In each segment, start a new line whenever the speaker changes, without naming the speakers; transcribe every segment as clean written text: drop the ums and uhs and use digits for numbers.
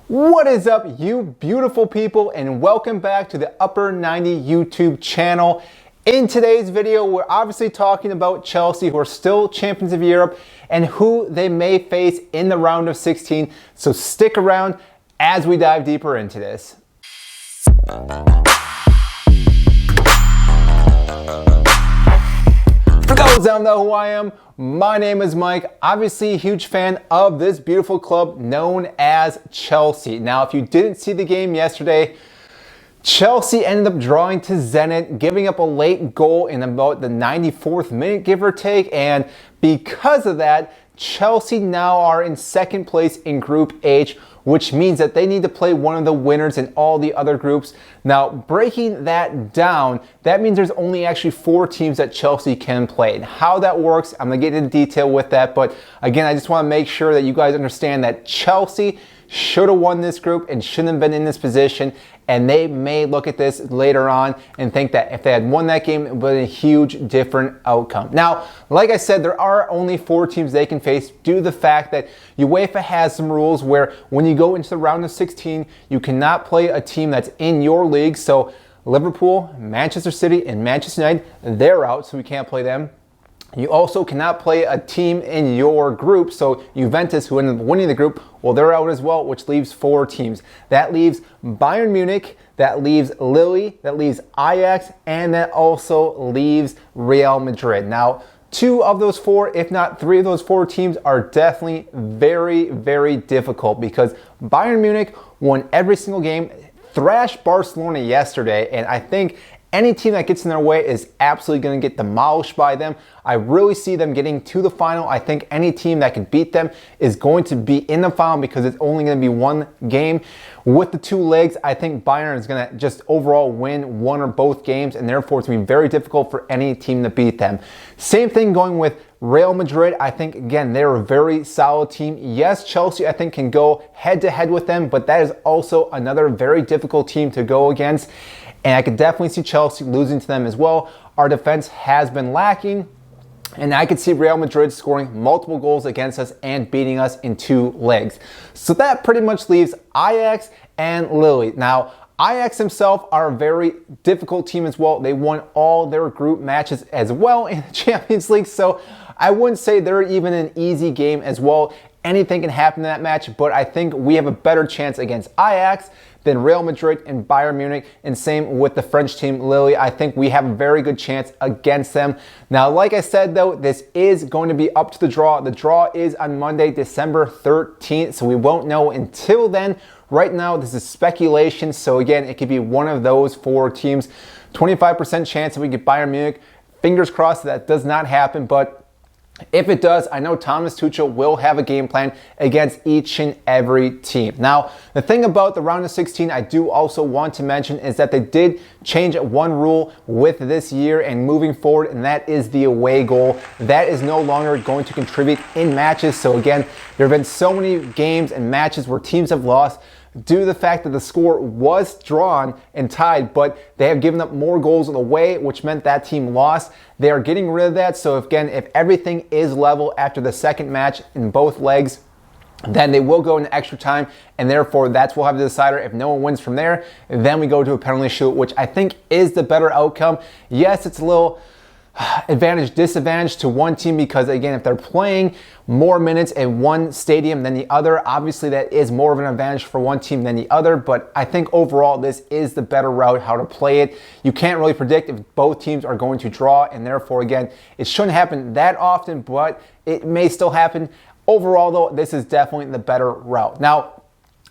What is up, you beautiful people, and welcome back to the Upper 90 YouTube channel. In today's video, we're obviously talking about Chelsea, who are still champions of Europe, and who they may face in the round of 16. So stick around as we dive deeper into this. For those that don't know who I am, my name is Mike. Obviously a huge fan of this beautiful club known as Chelsea. Now, if you didn't see the game yesterday, Chelsea ended up drawing to Zenit, giving up a late goal in about the 94th minute, give or take. And because of that, Chelsea now are in second place in Group H, which means that they need to play one of the winners in all the other groups. Now, breaking that down, that means there's only actually 4 teams that Chelsea can play. And how that works, I'm going to get into detail with that. But again, I just want to make sure that you guys understand that Chelsea should have won this group and shouldn't have been in this position. And they may look at this later on and think that if they had won that game, it would have been a huge different outcome. Now, like I said, there are only 4 teams they can face due to the fact that UEFA has some rules where when you go into the round of 16, you cannot play a team that's in your league. So Liverpool, Manchester City, and Manchester United, they're out, so we can't play them. You also cannot play a team in your group. So Juventus, who ended up winning the group, well, they're out as well, which leaves 4 teams. That leaves Bayern Munich, that leaves Lille, that leaves Ajax, and that also leaves Real Madrid. Now, 2 of those 4, if not 3 of those 4 teams are definitely very, very difficult because Bayern Munich won every single game, thrashed Barcelona yesterday, and I think any team that gets in their way is absolutely going to get demolished by them. I really see them getting to the final. I think any team that can beat them is going to be in the final because it's only going to be one game. With the 2 legs, I think Bayern is going to just overall win one or both games, and therefore it's going to be very difficult for any team to beat them. Same thing going with Real Madrid. I think, again, they're a very solid team. Yes, Chelsea, I think, can go head-to-head with them, but that is also another very difficult team to go against. And I could definitely see Chelsea losing to them as well. Our defense has been lacking. And I could see Real Madrid scoring multiple goals against us and beating us in 2 legs. So that pretty much leaves Ajax and Lille. Now, Ajax themselves are a very difficult team as well. They won all their group matches as well in the Champions League. So I wouldn't say they're even an easy game as well. Anything can happen in that match, but I think we have a better chance against Ajax than Real Madrid and Bayern Munich, and same with the French team Lille. I think we have a very good chance against them. Now, like I said though, this is going to be up to the draw. The draw is on Monday, December 13th, so we won't know until then. Right now, this is speculation, so again, it could be one of those 4 teams. 25% chance that we get Bayern Munich. Fingers crossed that does not happen, but if it does, I know Thomas Tuchel will have a game plan against each and every team. Now, the thing about the round of 16 I do also want to mention is that they did change one rule with this year and moving forward, and that is the away goal. That is no longer going to contribute in matches. So again, there have been so many games and matches where teams have lost due to the fact that the score was drawn and tied, but they have given up more goals away, which meant that team lost. They are getting rid of that. So again, if everything is level after the second match in both legs, then they will go into extra time, and therefore that's what will have the decider. If no one wins from there, then we go to a penalty shoot, which I think is the better outcome. Yes, it's a little advantage, disadvantage to one team because, again, if they're playing more minutes in one stadium than the other, obviously that is more of an advantage for one team than the other. But I think overall this is the better route how to play it. You can't really predict if both teams are going to draw, and therefore, again, it shouldn't happen that often, but it may still happen. Overall, though, this is definitely the better route. Now,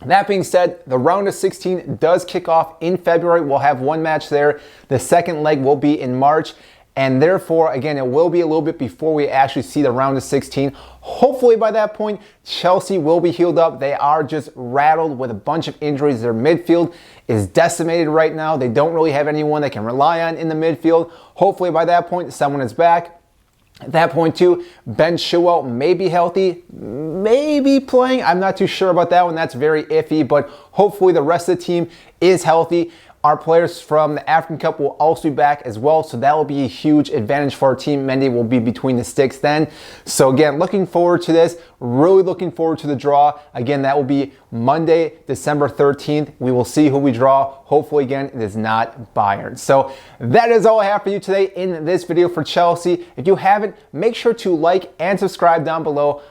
that being said, the round of 16 does kick off in February. We'll have one match there. The second leg will be in March. And therefore, again, it will be a little bit before we actually see the round of 16. Hopefully by that point, Chelsea will be healed up. They are just rattled with a bunch of injuries. Their midfield is decimated right now. They don't really have anyone they can rely on in the midfield. Hopefully by that point, someone is back. At that point too, Ben Chilwell may be healthy, maybe playing. I'm not too sure about that one. That's very iffy, but hopefully the rest of the team is healthy. Our players from the African Cup will also be back as well, so that will be a huge advantage for our team. Mendy will be between the sticks then. So again, looking forward to this. Really looking forward to the draw. Again, that will be Monday, December 13th. We will see who we draw. Hopefully, again, it is not Bayern. So that is all I have for you today in this video for Chelsea. If you haven't, make sure to like and subscribe down below.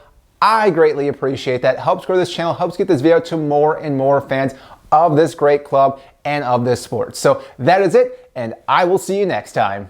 I greatly appreciate that. Helps grow this channel, helps get this video to more and more fans of this great club and of this sport. So that is it, and I will see you next time.